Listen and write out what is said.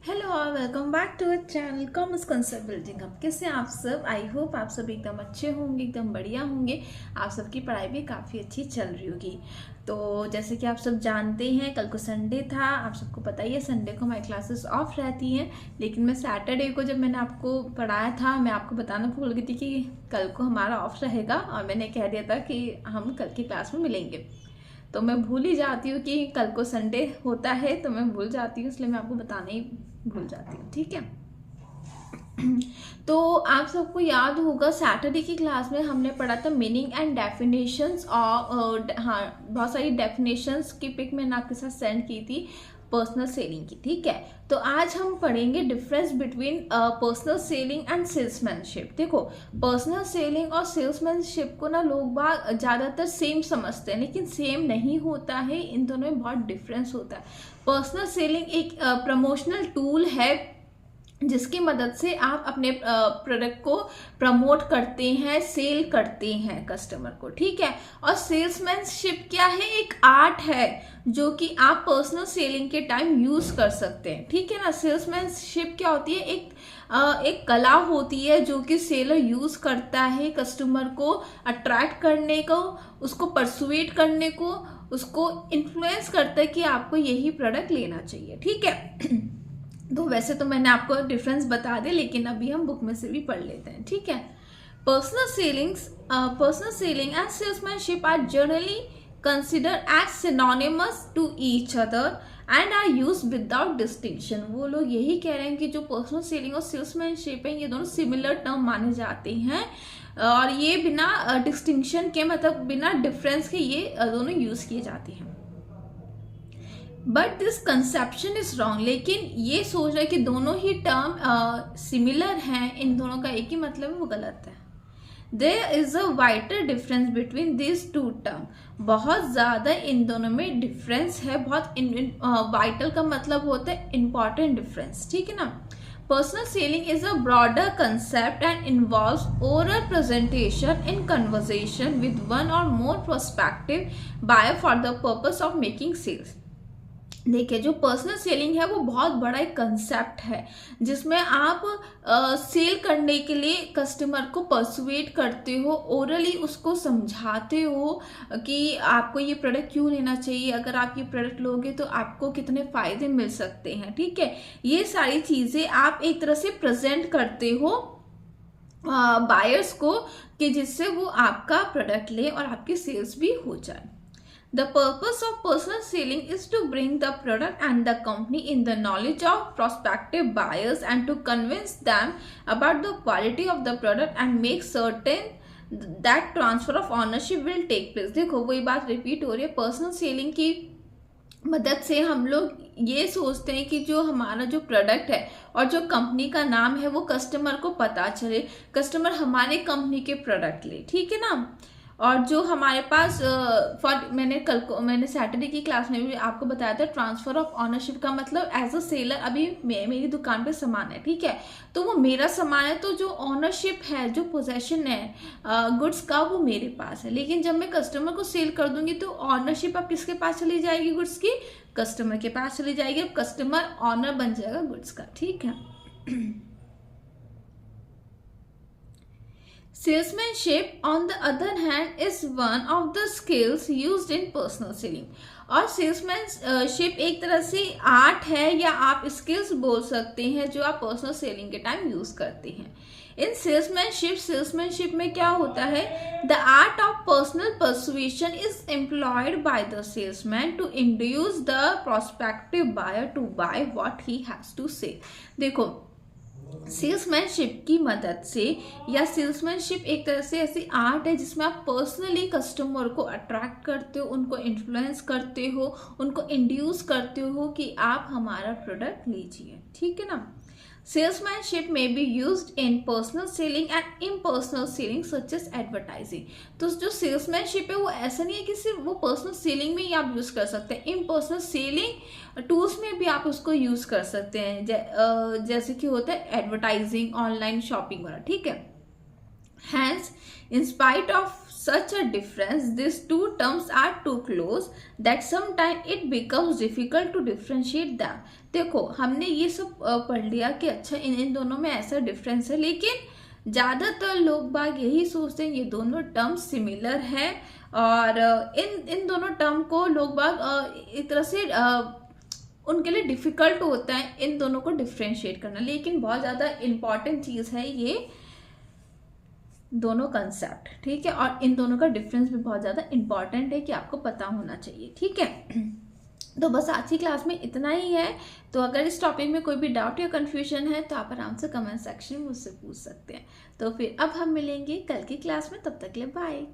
Hello और welcome back to our channel commerce concept building. अब कैसे हैं आप सब? आई होप आप सब एकदम अच्छे होंगे, एकदम बढ़िया होंगे। आप सबकी पढ़ाई भी काफ़ी अच्छी चल रही होगी। तो जैसे कि आप सब जानते हैं, कल को संडे था। आप सबको पता ही है संडे को हमारी क्लासेस ऑफ रहती हैं। लेकिन मैं सैटरडे को जब मैंने आपको पढ़ाया था, मैं आपको बताना भूल गई थी कि कल को हमारा ऑफ रहेगा और मैंने कह दिया था कि हम कल की क्लास में मिलेंगे। तो मैं भूल ही जाती हूँ कि कल को संडे होता है, तो मैं भूल जाती हूँ, इसलिए मैं आपको बताना ही भूल जाती हूँ। ठीक है। तो आप सबको याद होगा सैटरडे की क्लास में हमने पढ़ा था मीनिंग एंड डेफिनेशंस और हाँ, बहुत सारी डेफिनेशंस की पिक मैंने आपके साथ सेंड की थी पर्सनल सेलिंग की। ठीक है। तो आज हम पढ़ेंगे difference between personal selling and salesmanship. देखो, पर्सनल सेलिंग और सेल्समैनशिप को ना लोग बाग ज़्यादातर सेम समझते हैं, लेकिन सेम नहीं होता है। इन दोनों में बहुत डिफरेंस होता है। पर्सनल सेलिंग एक प्रमोशनल टूल है जिसकी मदद से आप अपने प्रोडक्ट को प्रमोट करते हैं, सेल करते हैं कस्टमर को। ठीक है। और सेल्समैनशिप क्या है? एक आर्ट है जो कि आप पर्सनल सेलिंग के टाइम यूज कर सकते हैं। ठीक है ना। सेल्समैनशिप क्या होती है? एक कला होती है जो कि सेलर यूज करता है कस्टमर को अट्रैक्ट करने को, उसको परसुएट करने को, उसको इन्फ्लुएंस करता है कि आपको यही प्रोडक्ट लेना चाहिए। ठीक है। तो वैसे तो मैंने आपको डिफरेंस बता दिया, लेकिन अभी हम बुक में से भी पढ़ लेते हैं। ठीक है। Personal selling and salesmanship are generally consider as synonymous to each other and are use without distinction. वो लोग यही कह रहे हैं कि जो पर्सनल सेलिंग और सेल्समैनशिप है, ये दोनों सिमिलर टर्म माने जाते हैं और ये बिना डिस्टिंक्शन के, मतलब बिना डिफरेंस के ये दोनों यूज किए जाते हैं। But this conception is wrong. लेकिन ये सोच रहा है कि दोनों ही टर्म सिमिलर हैं, इन दोनों का एक ही मतलब है, वो गलत है। There is a wider difference between this two term. बहुत ज्यादा इन दोनों में डिफरेंस है। बहुत वाइटल का मतलब होता है इंपॉर्टेंट डिफरेंस। ठीक है ना। Personal selling is a broader concept and involves oral presentation in conversation with one or more prospective buyer for the purpose of making sales। देखिए, जो पर्सनल सेलिंग है वो बहुत बड़ा एक कंसेप्ट है जिसमें आप सेल करने के लिए कस्टमर को परसुएट करते हो, ओरली उसको समझाते हो कि आपको ये प्रोडक्ट क्यों लेना चाहिए, अगर आप ये प्रोडक्ट लोगे तो आपको कितने फायदे मिल सकते हैं। ठीक है। ये सारी चीज़ें आप एक तरह से प्रेजेंट करते हो बायर्स को कि जिससे वो आपका प्रोडक्ट ले और आपकी सेल्स भी हो जाए। The purpose of personal selling is to bring the product and the company in the knowledge of prospective buyers and to convince them about the quality of the product and make certain that transfer of ownership will take place। देखो, वही बात repeat हो रही है। Personal selling की मदद से हम लोग ये सोचते हैं कि जो हमारा जो प्रोडक्ट है और जो कंपनी का नाम है वो कस्टमर को पता चले, कस्टमर हमारे कंपनी के प्रोडक्ट ले। ठीक है ना। और जो हमारे पास मैंने सैटरडे की क्लास में भी आपको बताया था, ट्रांसफर ऑफ ऑनरशिप का मतलब एज अ सेलर अभी मेरी दुकान पे सामान है। ठीक है। तो वो मेरा सामान है, तो जो ऑनरशिप है, जो पोजेशन है गुड्स का, वो मेरे पास है। लेकिन जब मैं कस्टमर को सेल कर दूंगी तो ऑनरशिप अब किसके पास चली जाएगी? गुड्स की कस्टमर के पास चली जाएगी। अब कस्टमर ऑनर बन जाएगा गुड्स का। ठीक है। Salesmanship, on the other hand, is one of the skills used in personal selling। और सेल्समैनशिप एक तरह से आर्ट है या आप स्किल्स बोल सकते हैं जो आप पर्सनल सेलिंग के टाइम यूज करते हैं। इन सेल्समैनशिप में क्या होता है? The art of personal persuasion is employed by the salesman to induce the prospective buyer to buy what he has to say. देखो, सेल्समैनशिप की मदद से, या सेल्समैनशिप एक तरह से ऐसी आर्ट है जिसमें आप पर्सनली कस्टमर को अट्रैक्ट करते हो, उनको इन्फ्लुएंस करते हो, उनको इंड्यूस करते हो कि आप हमारा प्रोडक्ट लीजिए। ठीक है ना। सेल्समैनशिप में be used in personal selling and impersonal selling such as advertising. तो जो सेल्समैनशिप है वो ऐसा नहीं है कि सिर्फ वो पर्सनल सेलिंग में ही आप यूज कर सकते हैं, इम्पर्सनल सेलिंग टूल्स में भी आप उसको यूज कर सकते हैं, जैसे कि होता है एडवर्टाइजिंग, ऑनलाइन शॉपिंग वगैरह। ठीक है। Hence, in spite of such a difference, these two terms are too close that sometimes it becomes difficult to differentiate them. देखो हमने ये सब पढ़ लिया कि अच्छा इन दोनों में ऐसा डिफरेंस है, लेकिन ज़्यादातर लोग बाग यही सोचते हैं ये दोनों टर्म्स सिमिलर हैं और इन दोनों टर्म को लोग बाग एक तरह से उनके लिए डिफ़िकल्ट होता है इन दोनों को डिफ्रेंशिएट करना। लेकिन बहुत ज़्यादा इम्पॉर्टेंट चीज़ है ये दोनों कंसेप्ट, ठीक है। और इन दोनों का डिफरेंस भी बहुत ज़्यादा इम्पॉर्टेंट है कि आपको पता होना चाहिए, ठीक है। तो बस आज की क्लास में इतना ही है। तो अगर इस टॉपिक में कोई भी डाउट या कन्फ्यूजन है तो आप आराम से कमेंट सेक्शन में मुझसे पूछ सकते हैं। तो फिर अब हम मिलेंगे कल की क्लास में, तब तक के लिए बाय।